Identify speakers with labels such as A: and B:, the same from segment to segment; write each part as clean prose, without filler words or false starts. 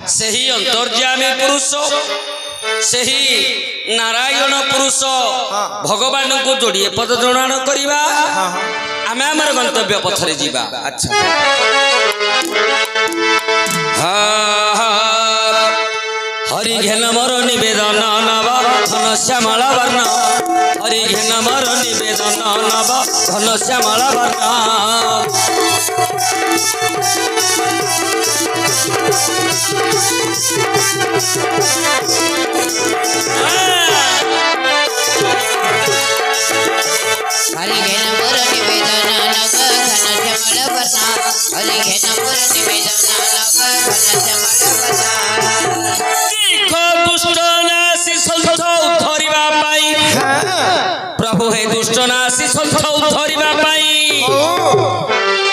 A: सही अंतर्यामी पुरुष सही नारायण पुरुष भगवान को जोड़िए पद जणाण करवा आम आमर गंतव्य पथरे जीवा।
B: अच्छा
A: हरि घेन मोर निवेदन नव घन श्यामल वर्ण हरि घेन मोर निवेदन नव घन श्यामल वर्ण
C: हरि घेन मोर निवेदन नव घन श्यामल वर्ण हरि घेन मोर निवेदन नव घन श्यामल वर्ण
A: दुष्ट नासी संथ उद्धरिबा पाई प्रभु हे दुष्ट नासी संथ उद्धरिबा पाई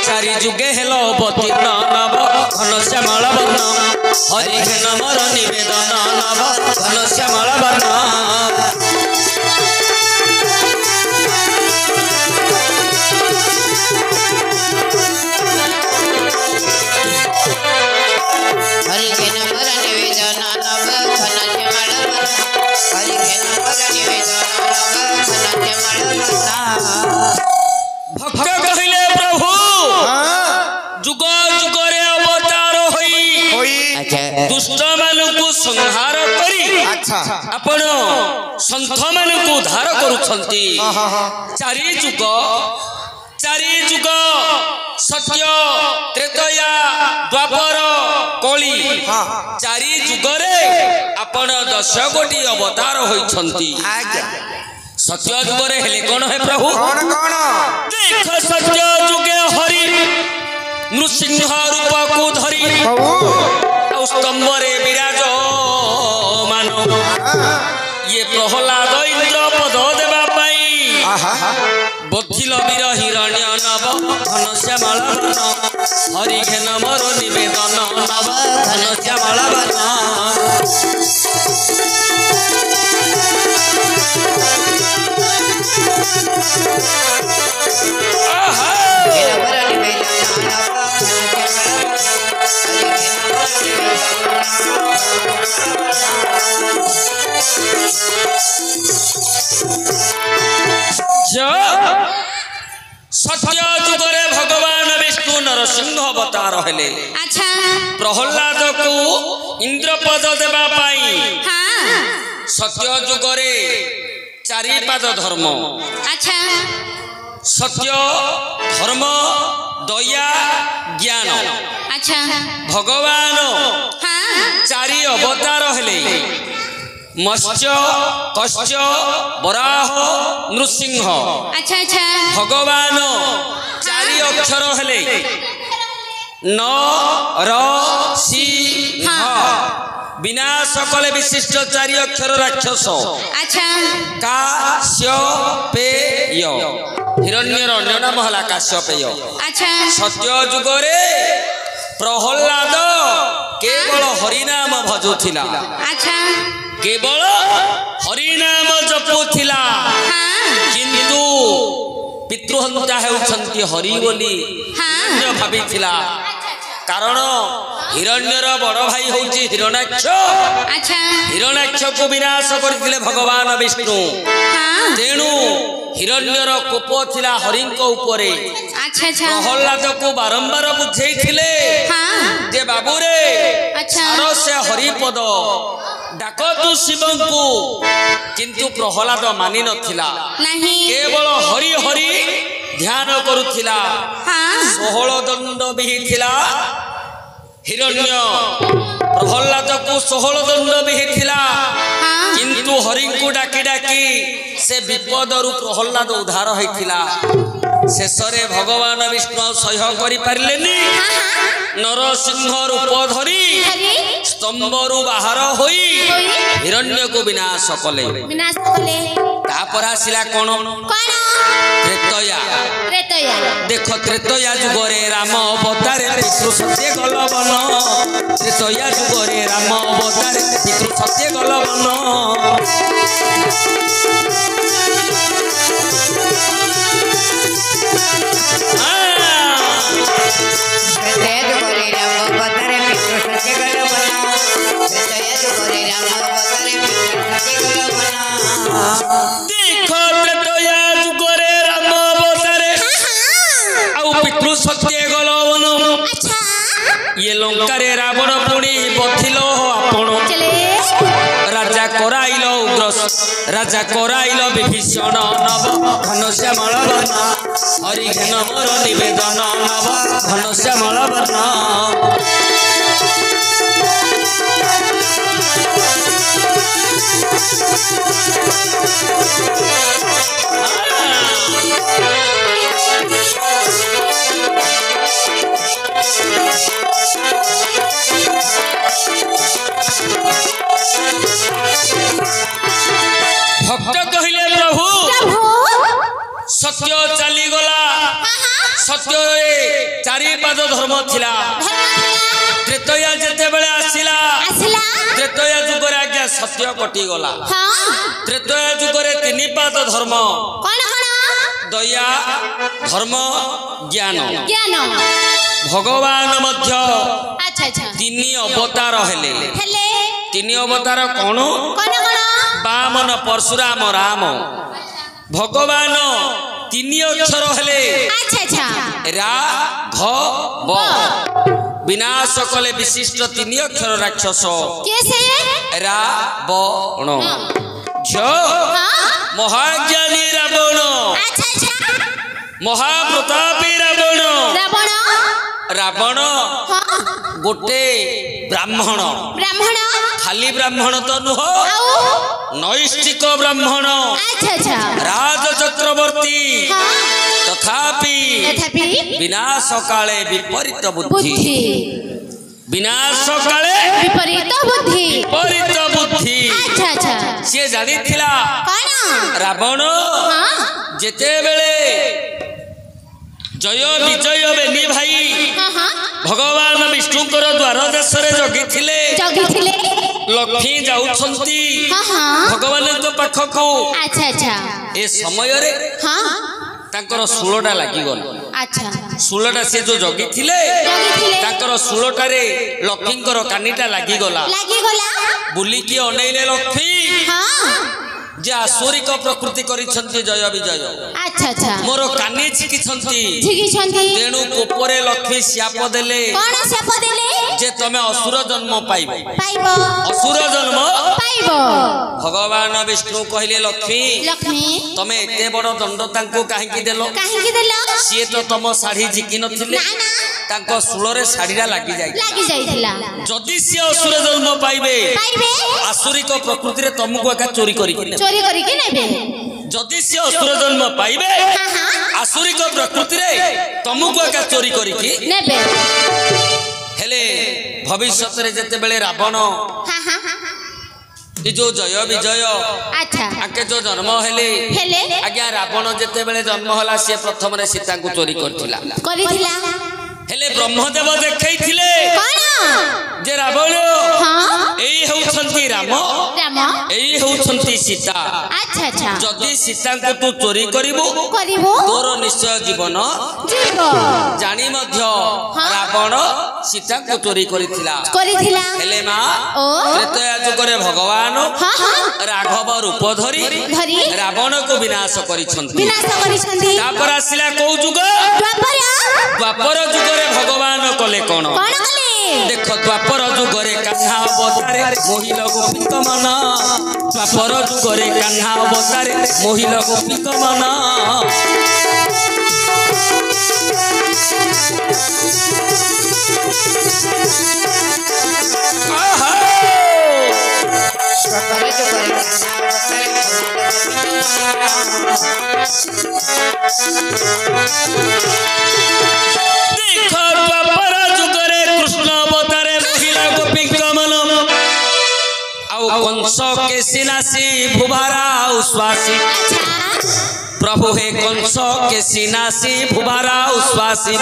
A: चारि जुगे हेलो अवतीर्ण नव घन श्यामल वर्ण हरि घेन मोर निवेदन नव घन श्यामल वर्ण भक्त कहले प्रभु जुग जुगरे अवतार होई दुष्ट मानकु संहार करी आपण संत मानकु उद्धार करूछंती चारि जुग सत्य त्रेतया द्वापर कली चारि जुगरे आपण 10 कोटी अवतार होइछंती सत्य जुगरे हेले कौन है प्रभु देख सत्य जुगे हरि नृसिंह रूप को धरी स्तंभरे विराज मानो ये प्रहलाद इंद्र पद देवा पाई बथिल वीर हिरण्य नव घन श्यामल वर्ण हरि घेन मोर निवेदन नव घन श्यामल वर्ण सत्य जुगरे भगवान विष्णु नरसिंह अवतार हेले
C: अच्छा
A: प्रहलाद को इंद्र पद देवा पाई सत्य जुगरे 4 पाद धर्म
C: अच्छा
A: सत्य धर्म दया ज्ञान
C: अच्छा
A: भगवान 4 अवतार हेले मत्स्य कश्य वराह नृसिंह
C: अच्छा अच्छा
A: भगवान 4 अक्षर हेले न र सी ह विनाश कले विशिष्ट 4 अक्षर राक्षस
C: अच्छा
A: काश्यपेय हिरण्यर अन्य नाम हला काश्यपेय
C: अच्छा
A: सत्य जुगरे प्रहलाद केवल हरिनाम भजुथिला
C: अच्छा
A: केवल हरिनाम जपुथिला किंतु पितृहंता हेउछंती हरि बोली भाबिथिला कारण हिरण्यर बड़ भाई होउची हिरण्याक्ष
C: अच्छा
A: हिरण्याक्ष को विनाश करथिले भगवान विष्णु तेणु हिरण्यर कोप थिला हरिंको उपरे
C: अच्छा अच्छा
A: प्रहलाद को बारंबार बुझेइथिले जे बाबू रे
C: अच्छा
A: से हरिपद डाक तू शिवं को किंतु प्रहलाद मानि नथिला
C: नहीं
A: केवल हरि हरि ध्यान करुथिला 16 दंड बिहिथिला हिरण्य प्रहलाद को 16 दंड बिहिथिला किंतु हरि को डाकी डाकी से विपद रु प्रहलाद उद्धार होइथिला शेषरे भगवान विष्णु सह्य करि पारलेनी नरसिंह रूप धरी स्तंभरु बाहर होई हिरण्य को विनाश कले तापर आसिला कोन त्रेतया देख त्रेतया जुगरे राम अवतारे पितृ सत्य गल बन त्रेतया जुगरे राम अवतारे पितृ सत्य गल बन
C: ଯୁଗରେ ରାମ ଅବତାରେ ପିତୃ ଗଲ ମନା
A: ଦେଖ ତ୍ରେତୟା ଯୁଗରେ ରାମ ଅବତାରେ ଆଉ ପିତୃ ସତ୍ୟ ଗଲ ମନ ये लंकारे रावण पुणी बथिल आपण राजा कराइल उग्र राजा कराइल विभीषण नव घनश्यामल वर्ण हरिघन मोर निवेदन नव घनश्यामल वर्ण भक्त कहले प्रभु सत्य चली गला सत्य चारि पाद धर्म थिला त्रेतया जेते बेले आसिला त्रेतया जुगरे आज्ञा सत्य कटि गला त्रेतया जुगरे तीन पाद धर्म दया धर्म ज्ञान भगवान मध्य तीन अवतार हेले तीन अवतार कौन बामन परशुराम राम भगवान तीन अक्षर हेले रा घ ब विनाश कले विशिष्ट तीन अक्षर राक्षस रावण झ महाज्ञानी रावण महाप्रतापी रावण रावण गोटे ब्राह्मण खाली ब्राह्मण तो नुह नैष्ठिक ब्राह्मण राज चक्रवर्ती तथापि विनाश काले विपरीत बुद्धि विनाश काले विपरीत बुद्धि से जानी थिला रावण जेते बेले जय विजय बेनी भाई भगवान विष्णुकर द्वार देश जगी लक्ष्मी जाउछंती भगवान पाखकू ए समय रे तांकर सुलटा लागी गल सुलटा से जो जगी थिले तांकर सुलटा रे लक्ष्मीकर कानीटा लागी गला बुली की अनेइले लक्ष्मी जे आसुरिक प्रकृति करिछंती जय विजय मोर कानी छिकिछंती तेणु कोपरे लक्ष्मी शाप देले जे तमे असुर जन्म पाइबो असुर जन्म भगवान विष्णु कहले लक्ष्मी तमे एते बड़ दंड तांको काहे की देलो सिए तो तम साड़ी झिकी नथिले तांको सुलरे साड़ीरा लागी जाइथिला जदि सिए असुर जन्म पाइबे आसुरिक प्रकृति रे तमको एका चोरी करी नेबे जदि से असुर जन्म पाइबे आसुरिक प्रकृति रे तमको एका चोरी करी नेबे हेले भविष्यत रे जते बेले रावण जो जय विजय आके जो जन्म हेले आज्ञा रावण जते बेले जन्म होला से प्रथम रे सीता को चोरी करथिला हेले ब्रह्मदेव देखैथिले जे रावण एई होउछंती राम एई होउछंती सीता जदि सीता को तू चोरी करिवो तोर निश्चय जीवन जानी मध्य रावण सीता को चोरी करिथिला हेले मा त्रेतया जुगरे भगवान राघव रूप धरी रावण को विनाश करिछंती तापर आसिला को जुग द्वापर जुगरे भगवान कले कोन देख द्वापर जुगरे कान्हा अवतारे मोहिल गोपिक मन द्वापर जुगरे कान्हा अवतारे मोहिल गोपिक मन कंस के नासी भुबारा उश्वासी प्रभु हे कंस के नासी भुबारा उश्वासी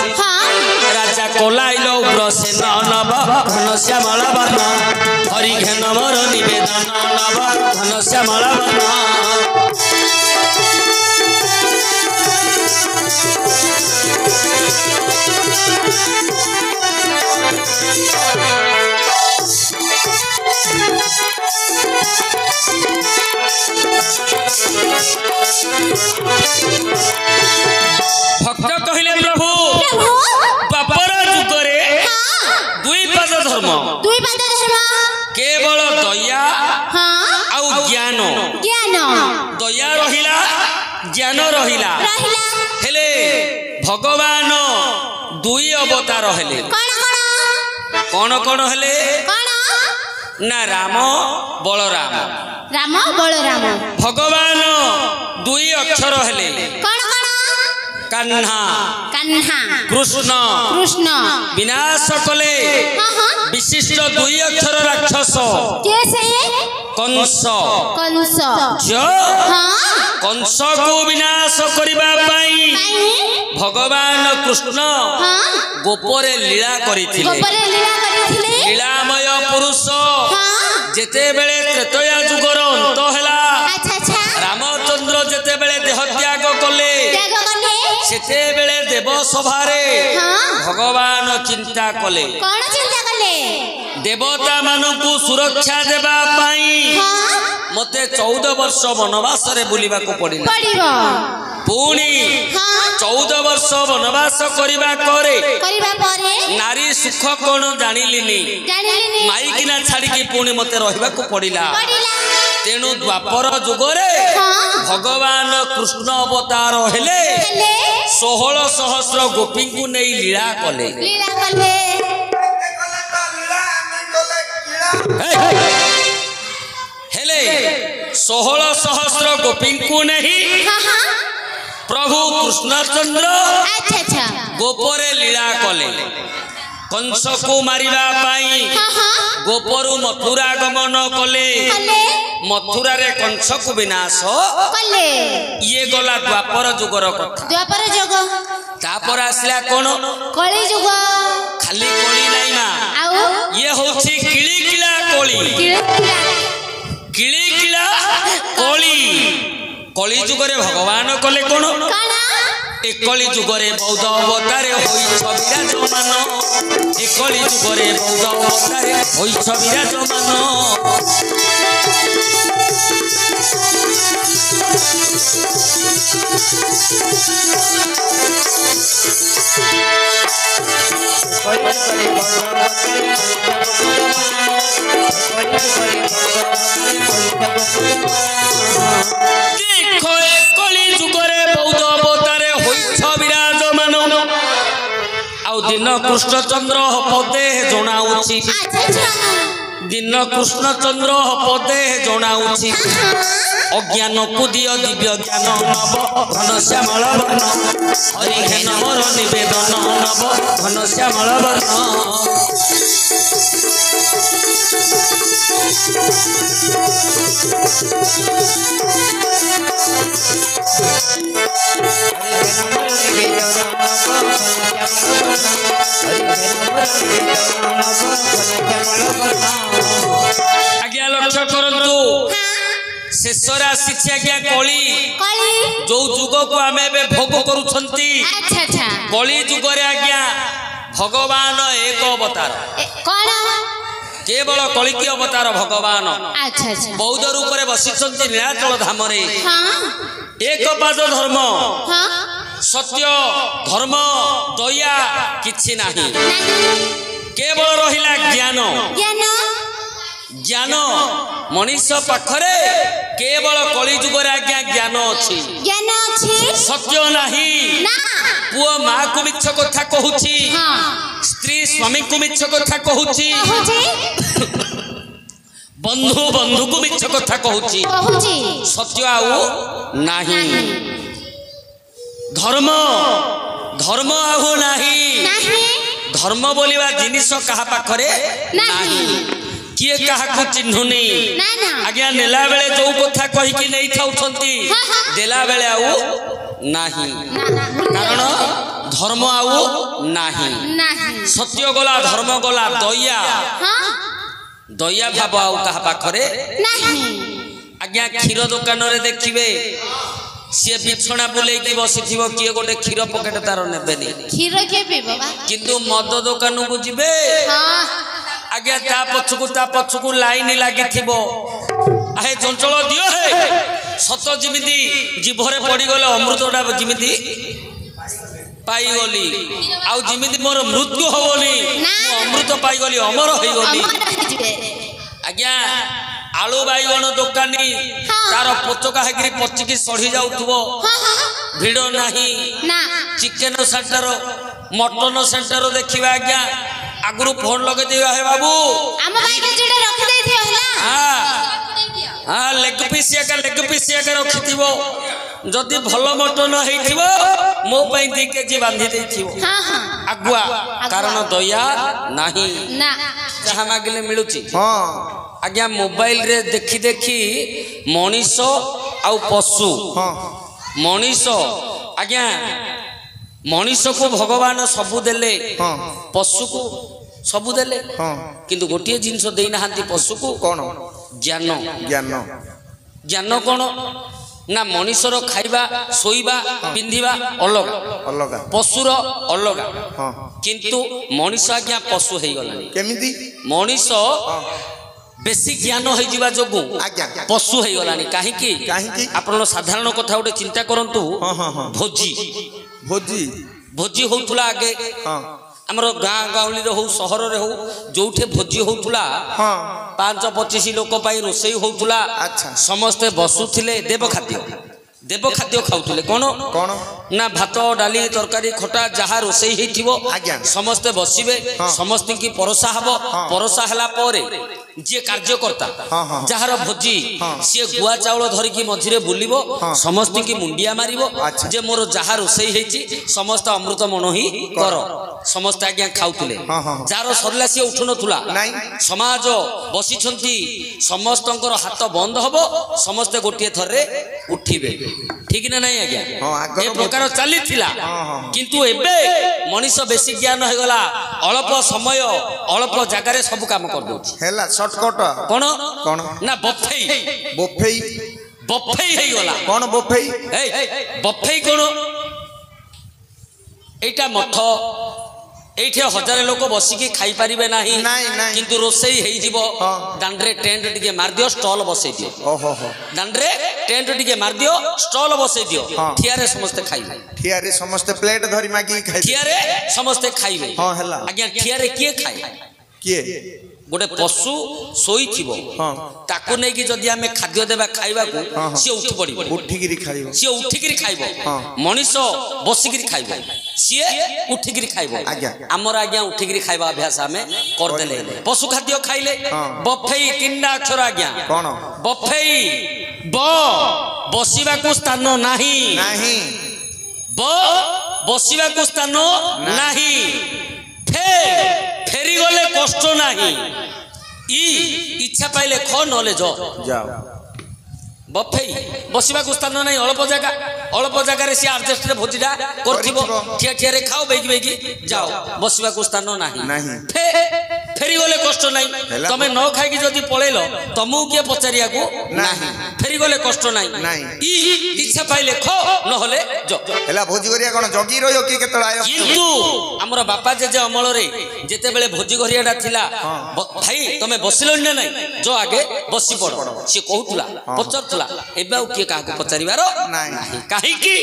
A: राजा कोलाइल उग्रसेन नव घनश्यामल वर्ण हरिघन मोर निवेदन नव घनश्यामल वर्ण भक्त कहले प्रभु बापर जुगरे दुई पद धर्म केवल दया आउ ज्ञान दया रहिला ज्ञान रहिला हेले भगवान दुई अवतार हेले कौन कौन हेले ना राम बलराम भगवान दुई अक्षर हेले कान्हा कृष्ण विनाश कले विशिष्ट दुई अक्षर राक्षस कंस कंस को विनाश करिबा पाई भगवान कृष्ण गोपरे लीला करिथिले लीलामय पुरुष जेते बेले त्रेतया जुगर अंत हैला रामचंद्र जेते बेले देह त्याग कले सेते बेले देव सभारे भगवान चिंता कले देवता मानकु सुरक्षा देबा पाई मते 14 वर्ष वनवास रे बुलिबा को पड़िला पुणी 14 वर्ष वनवास करिबा करे नारी सुख कोन जानिलिनी माई किना छाड़ी की पुणी मते रहिबा को पड़िला तेणु द्वापर जुगरे भगवान कृष्ण अवतार हेले 16 सहस्र गोपी को नहीं लीला कले हेले 16 सहस्र गोपी को नहीं प्रभु कृष्णचंद्र गोपरे लीला कले कंस को मारिबा पाई गोपरु मथुरा गमन कले मथुरा रे कंस को विनाश कले ये गला द्वापर जुगर कथा तापर आसला कोन कली जुग खाली कली नाही मा ये होछि किलिकिला कोली किलिकिला कोली कली जुगरे भगवान कले कोन एकली जुगरे बौद्ध अवतारे होई विराजमान एकली जुगरे बौद्ध अवतारे होई विराजमान देखो एकली जुगरे बौद्ध अवतारे विराजमान आउ दिन कृष्णचंद्र पदे जनाऊँची दिन कृष्णचंद्र पदे जनाऊँची अज्ञान को दियो दिव्य ज्ञान नव घन श्यामल बन हरि घन मोर निवेदन नव घन श्यामल बन आज्ञा लक्ष्य करंतु शेषर आसी आज्ञा कली जो जुग को आम भोग करुछंती कली जुगरे आज्ञा भगवान एक अवतार केवल कलिकी अवतार भगवान बौद्ध रूप में बसिछंती नीलाचल धाम रे एक पाद धर्म सत्य धर्म दया किछि नाही केवल रहिला ज्ञान ज्ञान मनीष पाखरे केवल कली जुगर आज्ञा ज्ञान अछि सत्य नाही पुआ माँ को मिछ कथा कहूची स्त्री स्वामी को मिछ कथा कहूची बंधु बंधु को मिछ कथा कहूची सत्य आउ नाही धर्म धर्म आउ नाही धर्म बोलिबा जिनिस कहा पाखरे नाही किए कहा को चिन्हुनी आज्ञा नेला बेले जो कथा कहि कि नै थाउछंती देला बेले आउ नाही कारण धर्म आउ नाही सत्य गला धर्म गला दया दया भाव आउ कहा पाखरे नाही आज्ञा क्षीर दुकान रे देखिबे सी बिछना बुले बसी किए गोटे क्षीर पकेट तार नेबेनी क्षीर के पीबो किंतु मद दुकान को जिबे आज्ञा ता पछकू लाइन लगी हे चंचल दियो हे सत जिमिति जीभरे पड़गले अमृतटा जिमिति पाईगली आउ जिमिति मोर मृत्यु होबनी अमृत पाईगली अमर होगली आज्ञा आलू बैगण दुकानी तार पोचका है पचिकी सड़ी जाऊथबो भिड़ नाही चिकेन सेंटर मटन सेंटर देखिबा आज्ञा आगुरु फोन लगे दिया है बाबू हाँ लेग पीस एका रखिथिबो जदि भल मटन हेइथिबो मो पई 2 केजी बांधी देथिबो आगुआ कारण दया नाही जहाँ मागिले मिलुची आज्ञा मोबाइल रे देखी देखी मनीष आउ पशु मनीष आज्ञा मनीष को भगवान सबू देले पशु को सबू देले किंतु गोटे जिनस देना पशु को कौन ज्ञान ज्ञान ज्ञान कौन ना मनीषर खाइबा सोइबा पिंधिबा अलग अलग पशुर अलग किंतु मनीष आज्ञा पशु हे गलानी केमिति मनीष बेसी ज्ञान हो जिबा जोगु पशु हे गलानी काहे कि आपण साधारण कथा उठे चिंता करंतु भोजी भोजी भोजी होउथुला आगे हमर गाँ गाउली रे हो शहर रे हो जोठे भोजी होउथुला 5-25 लोक पाई रोसई होउथुला समस्ते बसुथिले देव खाद्य खाउथिले कोन कोन ना भात डाली तरकारी खटा जहा रोसई हेथिबो समस्ते बसिबे समस्त की परोसा हबो परोसा हला परे जे कार्यकर्ता जहार भोजी सी गुआ चाउल धरिकी मझिरे बुलिबो समस्त की मुंडिया मारिबो जे मोर जहा रोसई हेची समस्त अमृत मन ही कर समस्त आज्ञा खाउथिले जार सरला सी उठु नथुला समाज बसिछंती समस्तंकर हाथ बंद हबो समस्त गोटिए थरे उठिबे ठीक ना नहीं आज्ञा ए प्रकार चली थिला किंतु एबे मनीष बेसी ज्ञान हो गला अल्प समय अल्प जगह रे सब काम कर दउछि हेला शॉर्टकट कोन कोन ना बफेई बफेई बफेई हे गला कोन बफेई ए बफेई कोन एटा मठ एठे 1000 लोक बसिकी खाई परिबे नाही किंतु रोसई हेई जीवो दांडरे टेंट टिके मार दियो स्टॉल बसई दियो ओहो हो दांडरे टेंट टिके मार दियो स्टॉल बसई दियो ठियारे समस्त खाइबे ठियारे समस्त प्लेट धरि मागी खाइ ठियारे समस्त खाइबे हां हला आज्ञा ठियारे किए खाइ किए गोटे पशु सोई थिबो ताको नै कि जदि हमें खाद्य देबा खाइबा को से उठी पड़िबो उठिगिरी खाइबो से उठिगिरी खाइबो मनीष बसिगिरी खाइबो से उठिगिरी खाइबो हमर आज्ञा उठिगिरी खाइबा अभ्यास हमें कर देले पशु खाद्य खाइले बफेई 3टा अक्षर आज्ञा कोन बफेई ब बसिबा को स्थान नाही नाही ब बसिबा को स्थान नाही फेरी गले कष्ट नहीं इच्छा पाइले ख नले जाओ बफेई बसिबा को स्थान नहीं अल्प जगह सी एडजस्ट रे भोजीटा करथिबो ठिया ठिया रे खाओ बेगी बेगी जाओ बसिबा को स्थान नहीं फेरी गले कष्ट नहीं तमे न खाई कि जदी पळेलो तमु के पचारिया को नहीं फेरी गले कष्ट नहीं इच्छा पाइले ख न होले जो हेला भोजी करिया कोन जगी रहियो कि केतळ आयो किंतु हमर बापा जे अमल रे जेते बेले भोजी करियाडा थिला भाई तमे बसिलो न नहीं जो आगे बसी पड़ो से कहउतला पचरतला एबा के का को पचारिबारो नहीं काहे की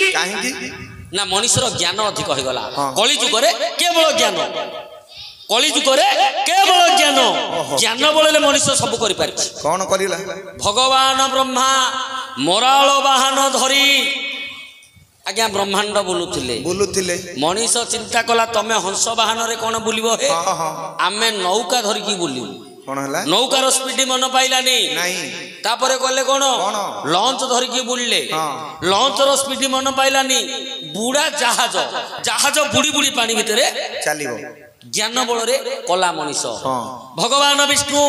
A: ना मनुष्यर ज्ञान अधिक हो गला कली जुग रे केवल ज्ञान कली जुग रे केवल ज्ञान ज्ञान बळले मनुष्य सब करि पारछि कोन करिला भगवान ब्रह्मा मोराल वाहन धरी आज्ञा ब्रह्मांड बुलुथिले मनीष चिंता कला तमे हंस वाहन रे कोन बुलिबो हे आमे नौका धरिकी बुलिबो कोन हला नौकार स्पीड मन पाइलानी नहीं तापरे गले कोन लॉन्च धरिकी बुलले लॉन्च रो स्पीड मन पाइलानी बुढ़ा जहाज बुड़ी बुड़ी पानी भितरे चलिबो ज्ञान बल रे कला मनीष भगवान विष्णु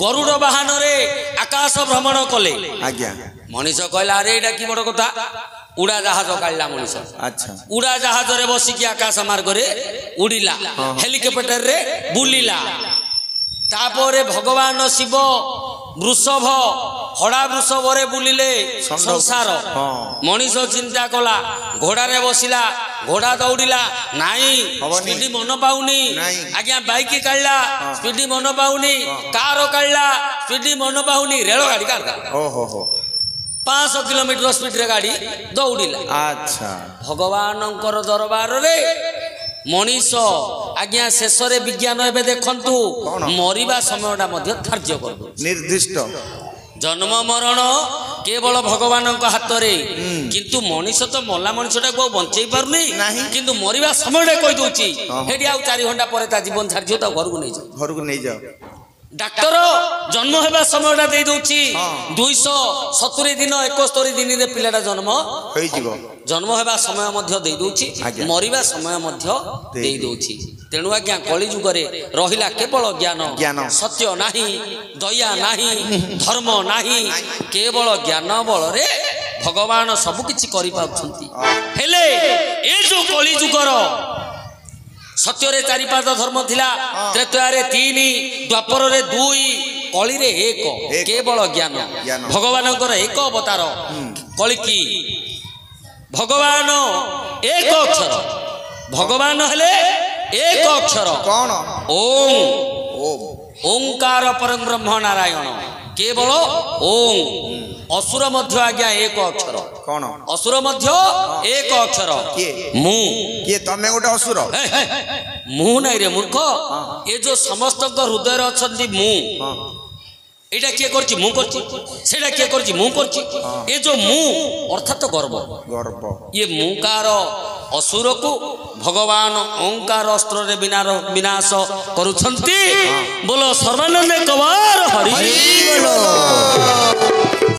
A: गरुड़ वाहन रे आकाश भ्रमण कले आज्ञा मनीष कहला अरे एटा की बड़ कथा उड़ा जहाज काढला मनीष अच्छा उड़ा जहाज रे बसिकी आकाश मार्ग रे उड़िला हेलिकॉप्टर रे बुलिला तापरे भगवान शिव वृषभ ହଡ଼ା ବୃଷଭରେ ବୁଲିଲେ ସଂସାର। ମଣିଷ ଚିନ୍ତା କଲା ଘୋଡ଼ାରେ ବସିଲା ଘୋଡ଼ା ଦୌଡ଼ିଲା ନାଇଁ ସ୍ପିଡି ମନ ପାଉନି ଆଜ୍ଞା ବାଇକ କାଢିଲା ସ୍ପିଡି ମନ ପାଉନି କାର କାଢିଲା ସ୍ପିଡି ମନ ପାଉନି ରେଳ ଗାଡି କାଢିଲା 500 କିଲୋମିଟର ସ୍ପିଡରେ ଗାଡି ଦୌଡ଼ିଲା।
B: ଆଚ୍ଛା
A: ଭଗବାନଙ୍କର ଦରବାରରେ ମଣିଷ ଆଜ୍ଞା ଶେଷରେ ବିଜ୍ଞାନ ଏବେ ଦେଖନ୍ତୁ ମରିବା ସମୟଟା ମଧ୍ୟ ଧାର୍ଯ୍ୟ କରିଦଉଛି
B: ନିର୍ଦ୍ଦିଷ୍ଟ।
A: ଜନ୍ମ ମରଣ କେବଳ ଭଗବାନଙ୍କ ହାତରେ କିନ୍ତୁ ମଣିଷ ତ ମଲା ମଣିଷଟାକୁ ଆଉ ବଞ୍ଚେଇ ପାରୁନି କିନ୍ତୁ ମରିବା ସମୟଟା କହିଦଉଛି ସେଠି ଆଉ 4 ଘଣ୍ଟା ପରେ ତା ଜୀବନ ଛାଡିଯିବ ତା ଘରକୁ ନେଇଯାଅ। ଡାକ୍ତର ଜନ୍ମ ହେବା ସମୟଟା ଦେଇ ଦଉଛି 270 ଦିନ 71 ଦିନରେ ପିଲାଟା ଜନ୍ମ
B: ହେଇଯିବ।
A: ଜନ୍ମ ହେବା ସମୟ ମଧ୍ୟ ଦେଇ ଦଉଛି ମରିବା ସମୟ ମଧ୍ୟ ଦେଇ ଦଉଛି। ତେଣୁ ଆଜ୍ଞା କଳି ଯୁଗରେ ରହିଲା କେବଳ ଜ୍ଞାନ ସତ୍ୟ ନାହିଁ ଦୟା ନାହିଁ ଧର୍ମ ନାହିଁ କେବଳ ଜ୍ଞାନ ବଳରେ ଭଗବାନ ସବୁ କିଛି କରିପାରୁଛନ୍ତି। ହେଲେ ଏ ଯୋଉ କଳି ଯୁଗର ସତ୍ୟରେ 4 ପାଦ ଧର୍ମ ଥିଲା ତ୍ରେତୟାରେ 3 ଦ୍ୱାପରରେ 2 କଳିରେ 1 କେବଳ ଜ୍ଞାନ ଭଗବାନଙ୍କର 1 ଅବତାର କଳିକି ଭଗବାନ 1 ଅକ୍ଷର ଭଗବାନ ହେଲେ 1 ଅକ୍ଷର
B: କଣ
A: ଓಂ ଓଂକାର ପରଂ ବ୍ରହ୍ମ ନାରାୟଣ କେବଳ ଓಂ। ଅସୁର ମଧ୍ୟ ଆଜ୍ଞା 1 ଅକ୍ଷର
B: କଣ
A: ଅସୁର ମଧ୍ୟ 1 ଅକ୍ଷର ମୁଁ
B: କିଏ ତମେ ଗୋଟେ ଅସୁର
A: ମୁଁ ନାଇଁ ରେ ମୂର୍ଖ ଏ ଯୋଉ ସମସ୍ତଙ୍କ ହୃଦୟରେ ଅଛନ୍ତି ମୁଁ ଏଇଟା କିଏ କରିଛି ମୁଁ କରିଛି ସେଇଟା କିଏ କରିଛି ମୁଁ କରିଛି ଏ ଯୋଉ ମୁଁ ଅର୍ଥାତ ଗର୍ବ ଇଏ ମୁଁକାର ଅସୁରକୁ ଭଗବାନ ଓଂକାର ଅସ୍ତ୍ରରେ ବିନାଶ କରୁଛନ୍ତି। ବୋଲ ସର୍ବାନନ୍ଦ କବାର ହରି ବୋଲ।